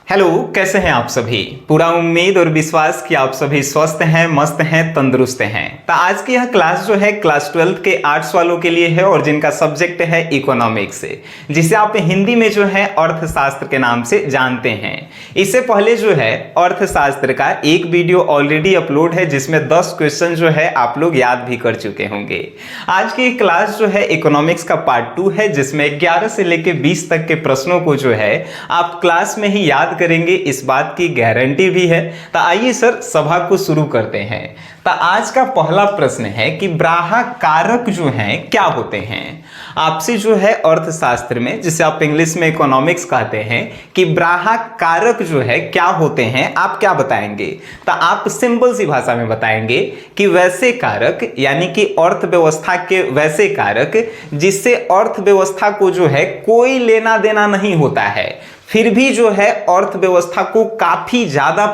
Hello, कैसे हैं आप सभी। पूरा उम्मीद और विश्वास कि आप सभी स्वस्थ हैं, मस्त हैं, तंदुरुस्त हैं। तो आज की यह क्लास जो है क्लास 12 के आर्ट्स वालों के लिए है और जिनका सब्जेक्ट है इकोनॉमिक्स, जिसे आप हिंदी में जो है अर्थशास्त्र के नाम से जानते हैं। इससे पहले जो है अर्थशास्त्र का एक वीडियो ऑलरेडी अपलोड है जिसमें 10 क्वेश्चन जो है आप लोग याद भी कर चुके होंगे। आज की क्लास जो है इकोनॉमिक्स का पार्ट 2 है जिसमें 11 से लेकर 20 तक के प्रश्नों को जो है आप क्लास में ही याद करेंगे, इस बात की गारंटी भी है। तो आइए सर सभा को शुरू करते हैं। तो आज का पहला प्रश्न है कि ग्राहक कारक जो हैं क्या होते हैं। आपसे जो है अर्थशास्त्र में, जिसे आप इंग्लिश में इकोनॉमिक्स कहते हैं, कि ग्राहक कारक जो है क्या होते हैं, आप क्या बताएंगे। तो आप सिंपल सी भाषा में बताएंगे कि वैसे कारक, यानी कि अर्थव्यवस्था के वैसे कारक जिससे अर्थव्यवस्था को जो है कोई लेना देना नहीं होता है, फिर भी जो है अर्थव्यवस्था को काफी ज्यादा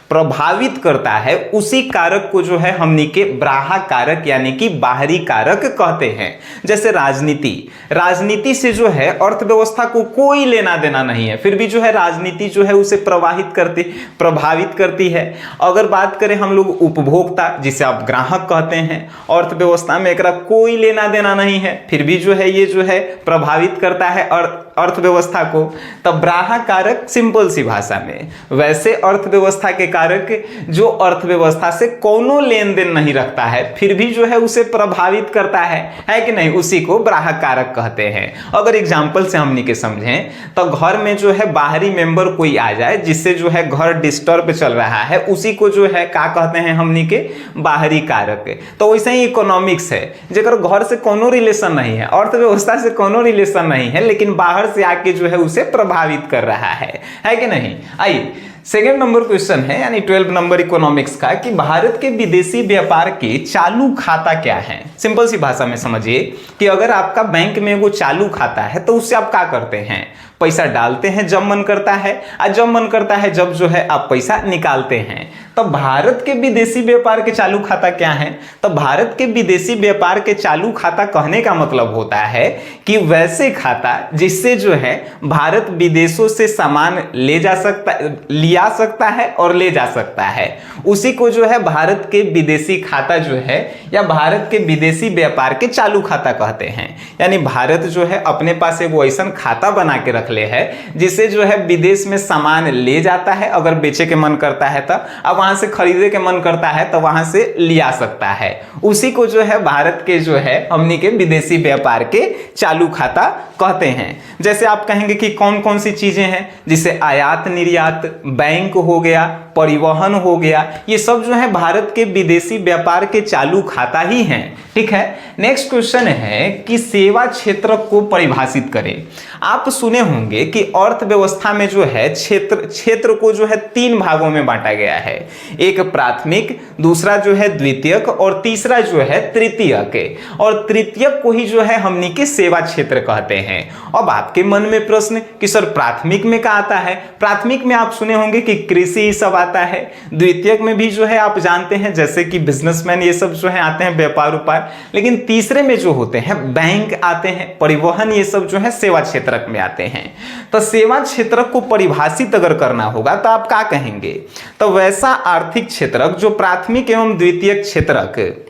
प्रभावित करता है, उसी कारक को जो है हमनी के बाह्य कारक यानी कि बाहरी कारक कहते हैं। जैसे राजनीति से जो है अर्थव्यवस्था को कोई लेना देना नहीं है, फिर भी जो है राजनीति जो है उसे प्रभावित करती है। अगर बात करें हम लोग उपभोक्ता, जिसे आप ग्राहक कहते हैं, अर्थव्यवस्था में एकरा कोई लेना देना नहीं है, फिर भी जो है ये जो है प्रभावित करता है अर्थव्यवस्था को। तब बाह्य कारक सिंपल सी भाषा में वैसे अर्थव्यवस्था के कारक जो अर्थव्यवस्था से कोनो लेन देन नहीं रखता है, फिर भी जो है उसे प्रभावित करता है कि नहीं, उसी को बाह्य कारक कहते हैं। अगर एग्जांपल से हमनी के समझें तो घर में जो है बाहरी मेंबर कोई आ जाए जिससे जो है घर डिस्टर्ब चल रहा है, उसी को जो है क्या कहते हैं हमनी के बाहरी कारक। तो वैसे ही इकोनॉमिक्स है, जेकर घर से कोनो रिलेशन नहीं है, अर्थव्यवस्था से कोनो रिलेशन नहीं है, लेकिन बाहर से आके जो है उसे प्रभावित कर रहा है कि नहीं। आइए सेकेंड नंबर क्वेश्चन है, यानी 12 नंबर इकोनॉमिक्स का, कि भारत के विदेशी व्यापार के चालू खाता क्या है। सिंपल सी भाषा में समझिए कि अगर आपका बैंक में वो चालू खाता है तो उससे आप क्या करते हैं, पैसा डालते हैं जब मन करता है, और जब मन करता है जब जो है आप पैसा निकालते हैं। तो भारत के विदेशी व्यापार के चालू खाता क्या है। तो भारत के विदेशी व्यापार के चालू खाता कहने का मतलब होता है कि वैसे खाता जिससे जो है भारत विदेशों से सामान लिया सकता है और ले जा सकता है, उसी को जो है भारत के विदेशी खाता जो है या भारत के विदेशी व्यापार के चालू खाता कहते हैं। यानी भारत जो है अपने पास एक ऐसा खाता बना के रख ले है जिससे जो है विदेश में सामान ले जाता है, अगर बेचे के मन करता है तो, अब वहां से खरीदे के मन करता है तो वहां से लिया सकता है, उसी को जो है भारत के जो है हमनी के विदेशी व्यापार के चालू खाता कहते हैं। जैसे आप कहेंगे कि कौन कौन सी चीजें हैं, जिसे आयात निर्यात, बैंक हो गया, परिवहन हो गया, ये सब जो है भारत के विदेशी व्यापार के चालू खाता ही हैं। ठीक है, नेक्स्ट क्वेश्चन है कि सेवा क्षेत्र को परिभाषित करें। आप सुने होंगे कि अर्थव्यवस्था में जो है क्षेत्र को जो है 3 भागों में बांटा गया है, एक प्राथमिक, दूसरा जो है द्वितीयक और तीसरा जो है तृतीयक। और तृतीयक को ही जो है हमनी के सेवा क्षेत्र कहते हैं। अब आपके मन में प्रश्न कि सर प्राथमिक में क्या आता है। प्राथमिक में आप सुने होंगे कि कृषि सब आता है, द्वितीयक में भी जो है आप जानते हैं जैसे कि बिजनेसमैन ये सब जो है आते हैं, व्यापार उपार, लेकिन तीसरे में जो होते हैं बैंक आते हैं, परिवहन, ये सब जो है सेवा क्षेत्रक में आते हैं। तो सेवा क्षेत्रक को परिभाषित अगर करना होगा तो आप क्या कहेंगे। तो वैसा आर्थिक क्षेत्रक जो प्राथमिक एवं द्वितीयक क्षेत्रक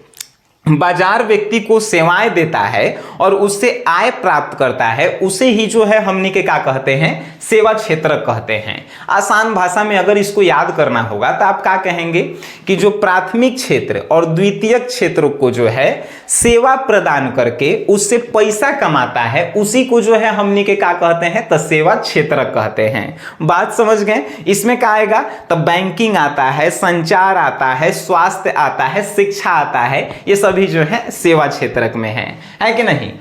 बाजार व्यक्ति को सेवाएं देता है और उससे आय प्राप्त करता है, उसे ही जो है हमनी के क्या कहते हैं, सेवा क्षेत्र कहते हैं। आसान भाषा में अगर इसको याद करना होगा तो आप क्या कहेंगे कि जो प्राथमिक क्षेत्र और द्वितीयक क्षेत्र को जो है सेवा प्रदान करके उससे पैसा कमाता है, उसी को जो है हमनी के क्या कहते हैं, तो सेवा क्षेत्र कहते हैं। बात समझ गए। इसमें क्या आएगा, तो बैंकिंग आता है, संचार आता है, स्वास्थ्य आता है, शिक्षा आता है, ये सभी जो है सेवा क्षेत्रक में है कि नहीं।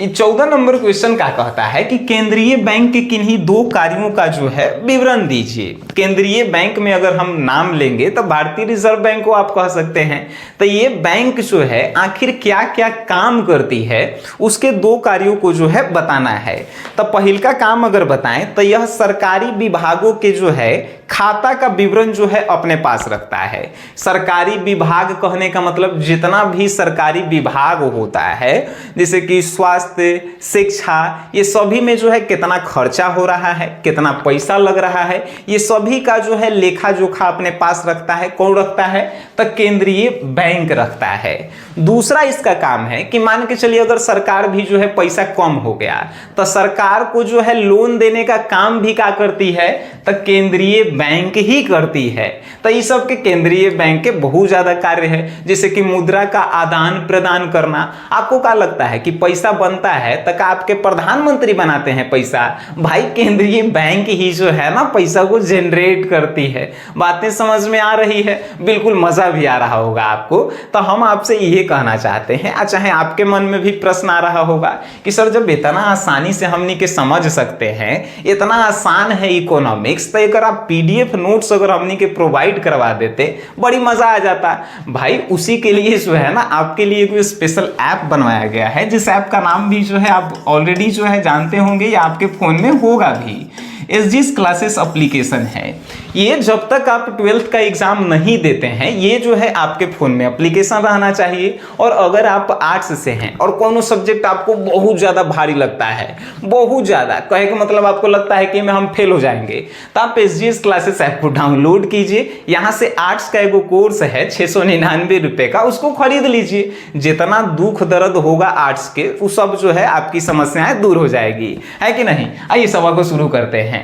14 नंबर क्वेश्चन क्या कहता है कि केंद्रीय बैंक के किन्हीं 2 कार्यों का जो है विवरण दीजिए। केंद्रीय बैंक में अगर हम नाम लेंगे तो भारतीय रिजर्व बैंक को आप कह सकते हैं। तो ये बैंक जो है आखिर क्या क्या काम करती है, उसके 2 कार्यों को जो है बताना है। तो पहल का काम अगर बताएं तो यह सरकारी विभागों के जो है खाता का विवरण जो है अपने पास रखता है। सरकारी विभाग कहने का मतलब जितना भी सरकारी विभाग होता है, जैसे कि स्वास्थ्य, शिक्षा, ये सभी में जो है कितना खर्चा हो रहा है, कितना पैसा लग रहा है, ये सभी का जो है लेखा जोखा अपने पास रखता है। कौन रखता है? तो केंद्रीय बैंक रखता है। दूसरा इसका काम है कि मान के चलिए अगर सरकार भी जो है पैसा कम हो गया तो सरकार को जो है लोन देने का काम भी क्या करती है? तो केंद्रीय बैंक ही करती है। तो इस सब के केंद्रीय बैंक के बहुत ज्यादा कार्य है, जैसे कि मुद्रा का आदान प्रदान करना। आपको क्या लगता है कि पैसा बनता है तो क्या आपके प्रधानमंत्री बनाते हैं पैसा? भाई केंद्रीय बैंक ही जो है ना पैसा को जनरेट करती है। बातें समझ में आ रही है? बिल्कुल मजा भी आ रहा होगा आपको। तो हम आपसे ये कहना चाहते हैं, चाहे आपके मन में भी प्रश्न आ रहा होगा कि सर जब इतना आसानी से हमनी के समझ सकते हैं, इतना आसान है इकोनॉमिक्स, तो अगर आप पीडीएफ नोट्स अगर हमनी के प्रोवाइड करवा देते बड़ी मजा आ जाता। भाई उसी के लिए जो है ना आपके लिए कोई स्पेशल ऐप बनवाया गया है, जिस ऐप का नाम भी जो है आप ऑलरेडी जो है जानते होंगे या आपके फोन में होगा भी। एसजीएस क्लासेस एप्लीकेशन है। ये जब तक आप 12th का एग्जाम नहीं देते हैं, ये जो है आपके फोन में एप्लीकेशन रहना चाहिए। और अगर आप आर्ट्स से हैं और कोनो सब्जेक्ट आपको बहुत ज्यादा भारी लगता है, बहुत ज्यादा कहे का मतलब आपको लगता है कि हम फेल हो जाएंगे, तो आप एसजीएस क्लासेस ऐप को डाउनलोड कीजिए। यहाँ से आर्ट्स का एगो कोर्स है 699 रुपए का, उसको खरीद लीजिए। जितना दुख दर्द होगा आर्ट्स के, वो सब जो है आपकी समस्याएं दूर हो जाएगी, है कि नहीं? आइए सवाल को शुरू करते हैं।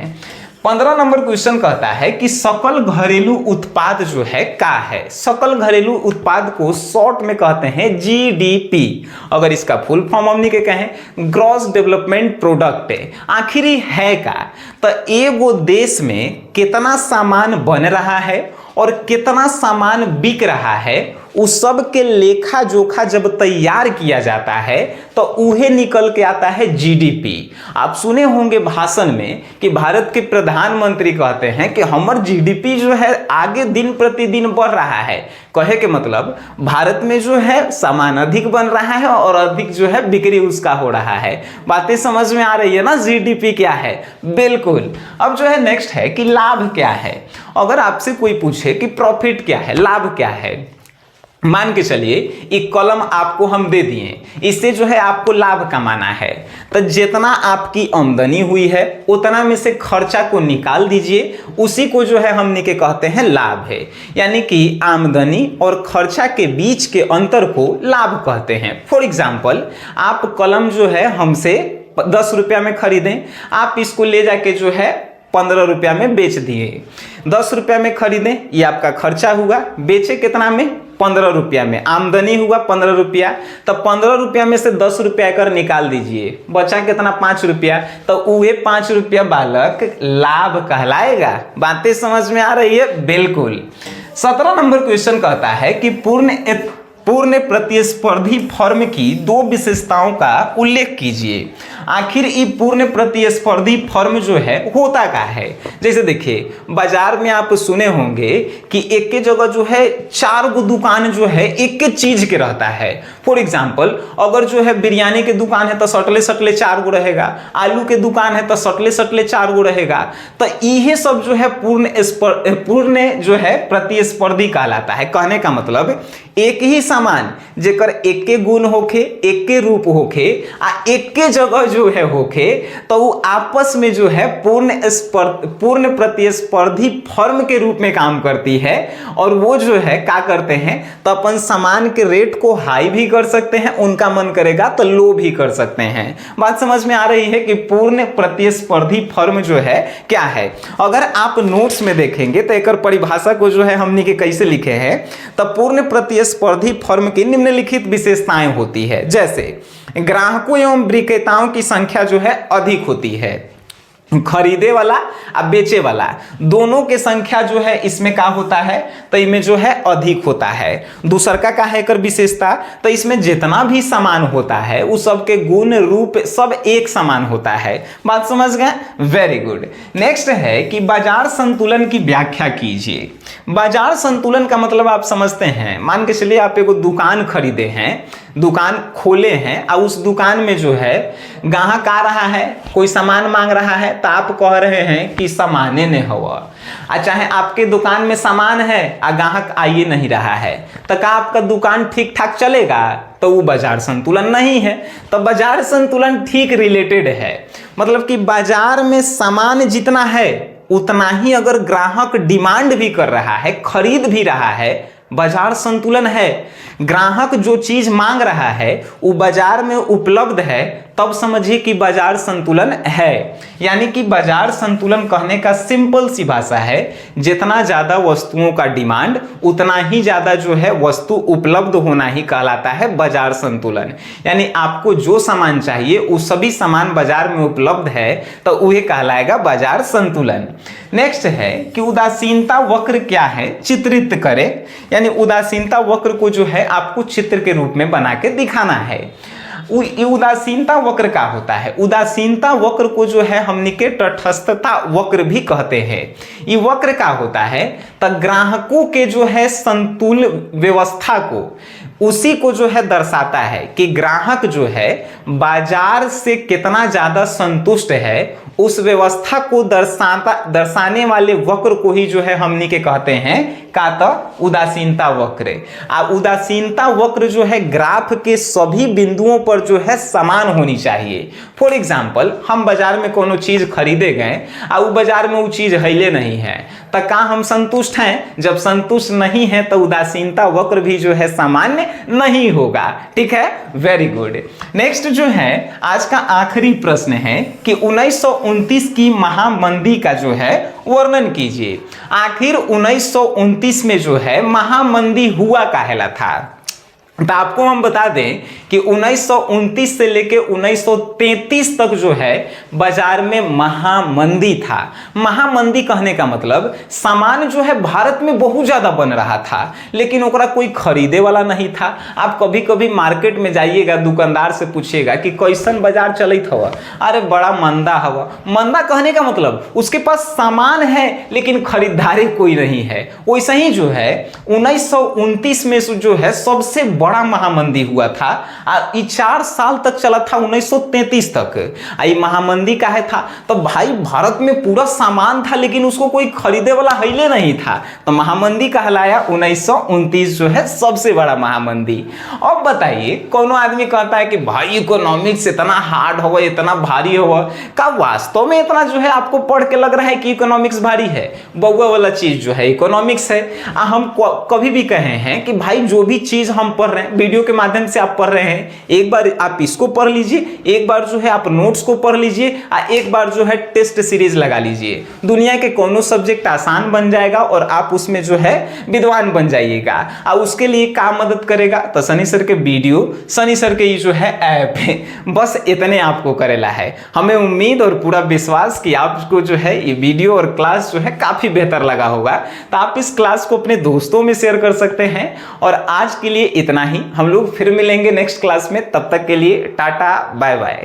15 नंबर क्वेश्चन कहता है कि सकल घरेलू उत्पाद जो है क्या है? सकल घरेलू उत्पाद को शॉर्ट में कहते हैं जीडीपी। अगर इसका फुल फॉर्म हमने के कहें ग्रॉस डेवलपमेंट प्रोडक्ट है। आखिर है का? तो एगो देश में कितना सामान बन रहा है और कितना सामान बिक रहा है, उस सब के लेखा जोखा जब तैयार किया जाता है तो उहे निकल के आता है जीडीपी। आप सुने होंगे भाषण में कि भारत के प्रधानमंत्री कहते हैं कि हमार जीडीपी जो है आगे दिन प्रतिदिन बढ़ रहा है। कहे के मतलब भारत में जो है सामान अधिक बन रहा है और अधिक जो है बिक्री उसका हो रहा है। बातें समझ में आ रही है ना? जीडीपी क्या है? बिल्कुल। अब जो है नेक्स्ट है कि लाभ क्या है। अगर आपसे कोई पूछे कि प्रॉफिट क्या है, लाभ क्या है, मान के चलिए एक कॉलम आपको हम दे दिए, इससे जो है आपको लाभ कमाना है, तो जितना आपकी आमदनी हुई है उतना में से खर्चा को निकाल दीजिए, उसी को जो है हमने के कहते हैं लाभ है। यानी कि आमदनी और खर्चा के बीच के अंतर को लाभ कहते हैं। फॉर एग्जाम्पल, आप कलम जो है हमसे 10 रुपया में खरीदें, आप इसको ले जाके जो है 15 रुपया में बेच दिए। 10 रुपया में खरीदें, ये आपका खर्चा हुआ, बेचे कितना में? 15 रुपया में। आमदनी हुआ 15 रुपया, तो 15 रुपया में से 10 रुपया कर निकाल दीजिए, बचा कितना? 5 रुपया। तो वह 5 रुपया बालक लाभ कहलाएगा। बातें समझ में आ रही है? बिल्कुल। 17 नंबर क्वेश्चन कहता है कि पूर्ण प्रतिस्पर्धी फर्म की 2 विशेषताओं का उल्लेख कीजिए। आखिर ये पूर्ण प्रतिस्पर्धी फर्म जो है होता क्या है? जैसे देखिए, बाजार में आप सुने होंगे कि एक के जगह जो है 4 गो दुकान जो है एक के चीज के रहता है। फॉर एग्जाम्पल, अगर जो है बिरयानी के दुकान है तो सटले सटले 4 गो रहेगा, आलू के दुकान है तो सटले सटले 4 गो रहेगा। तो ये सब जो है पूर्ण जो है प्रतिस्पर्धी कहलाता है। कहने का मतलब एक ही सामान जेकर एक के गुण होखे, एक के रूप होखे, आ एक के जगह जो है होखे, तो वो आपस में जो है पूर्ण प्रतिस्पर्धी फर्म के रूप में काम करती है। और वो जो है क्या करते हैं, तो अपन सामान के रेट को हाई भी कर सकते हैं, उनका मन करेगा तो लो भी कर सकते हैं। बात समझ में आ रही है कि पूर्ण प्रतिस्पर्धी फर्म जो है क्या है? अगर आप नोट्स में देखेंगे तो एक परिभाषा को जो है हमने के कैसे लिखे हैं, तो पूर्ण प्रतिस्पर्धी फर्म की निम्नलिखित विशेषताएं होती है। जैसे ग्राहकों एवं विक्रेताओं की संख्या जो है अधिक होती है, खरीदे वाला और बेचे वाला दोनों के संख्या जो है इसमें क्या होता है, तो इसमें जो है अधिक होता है। दूसर का है कर विशेषता, तो इसमें जितना भी सामान होता है उस सब के गुण रूप सब एक समान होता है। बात समझ गए? Very good. नेक्स्ट है कि बाजार संतुलन की व्याख्या कीजिए। बाजार संतुलन का मतलब आप समझते हैं, मान के चलिए आप एक दुकान खरीदे हैं, दुकान खोले हैं और उस दुकान में जो है ग्राहक आ रहा है, कोई सामान मांग रहा है, तो आप कह रहे हैं कि सामान्य ने हवा, चाहे आपके दुकान में सामान है आ ग्राहक आइए नहीं रहा है, तो का आपका दुकान ठीक ठाक चलेगा? तो वो बाजार संतुलन नहीं है। तो बाजार संतुलन ठीक रिलेटेड है, मतलब कि बाजार में सामान जितना है उतना ही अगर ग्राहक डिमांड भी कर रहा है, खरीद भी रहा है, बाजार संतुलन है। ग्राहक जो चीज मांग रहा है वो बाजार में उपलब्ध है, तब समझिए कि बाजार संतुलन है। यानी कि बाजार संतुलन कहने का सिंपल सी भाषा है, जितना ज्यादा वस्तुओं का डिमांड उतना ही ज्यादा जो है वस्तु उपलब्ध होना ही कहलाता है बाजार संतुलन। यानी आपको जो सामान चाहिए वो सभी सामान बाजार में उपलब्ध है, तो वह कहलाएगा बाजार संतुलन। नेक्स्ट है कि उदासीनता वक्र क्या है, चित्रित करें। यानी उदासीनता वक्र को जो है आपको चित्र के रूप में बना के दिखाना है। उदासीनता वक्र का होता है, उदासीनता वक्र को जो है हमने के तटस्थता वक्र भी कहते हैं। ये वक्र का होता है तो ग्राहकों के जो है संतुल व्यवस्था को, उसी को जो है दर्शाता है कि ग्राहक जो है बाजार से कितना ज्यादा संतुष्ट है, उस व्यवस्था को दर्शाने वाले वक्र को ही जो है हमनी के कहते हैं का तो उदासीनता वक्र। उदासीनता वक्र जो है ग्राफ के सभी बिंदुओं पर जो है समान होनी चाहिए। फॉर एग्जाम्पल हम बाजार में कोनो चीज खरीदे गए और वो बाजार में वो चीज हैले नहीं है, तो का हम संतुष्ट हैं? जब संतुष्ट नहीं है तो उदासीनता वक्र भी जो है सामान्य नहीं होगा। ठीक है, वेरी गुड। नेक्स्ट जो है आज का आखिरी प्रश्न है कि 1929 की महामंदी का जो है वर्णन कीजिए। आखिर 1929 में जो है महामंदी हुआ काहेला था? तो आपको हम बता दें कि 1929 से लेके 1933 तक जो है बाजार में महामंदी था। महामंदी कहने का मतलब सामान जो है भारत में बहुत ज्यादा बन रहा था, लेकिन ओकरा कोई खरीदे वाला नहीं था। आप कभी कभी मार्केट में जाइएगा, दुकानदार से पूछिएगा कि कैसन बाजार चलित हवा, अरे बड़ा मंदा हवा। मंदा कहने का मतलब उसके पास सामान है लेकिन खरीदारी कोई नहीं है। वैसे ही जो है 1929 में जो है सबसे बड़ा महामंदी हुआ था, और 4 साल तक चला था 1933 तक। ये महामंदी का है था तो भाई भारत में पूरा सामान था लेकिन उसको कोई खरीदे वाला हिले नहीं था, तो महामंदी कहलाया 1929 जो है सबसे बड़ा महामंदी। अब बताइए कोनो आदमी कहता है कि भाई इकोनॉमिक्स इतना हार्ड हो, इतना भारी हो, का वास्तव में इतना जो है आपको पढ़ के लग रहा है कि इकोनॉमिक्स भारी है? बउआ वाला चीज जो है इकोनॉमिक्स है। हम कभी भी कहे हैं कि भाई जो भी चीज हम पढ़ रहे हैं, वीडियो के माध्यम से आप पढ़ रहे हैं, एक बार आप इसको पढ़ लीजिए, एक बार जो है आप नोट्स को पढ़ लीजिए, और एक बार जो है टेस्ट सीरीज लगा लीजिए। दुनिया के कोनो सब्जेक्ट आसान बन जाएगा और आप उसमें जो है विद्वान बन जाइएगा। और उसके लिए क्या मदद करेगा? तो शनि सर के वीडियो, शनि सर के ये जो है ऐप है, बस इतने आपको करेला है। हमें उम्मीद और पूरा विश्वास कि आपको जो है ये वीडियो और क्लास जो है काफी बेहतर लगा होगा, तो आप इस क्लास को अपने दोस्तों में शेयर कर सकते हैं। और आज के लिए इतना ही, हम लोग फिर मिलेंगे नेक्स्ट क्लास में। तब तक के लिए टाटा बाय बाय।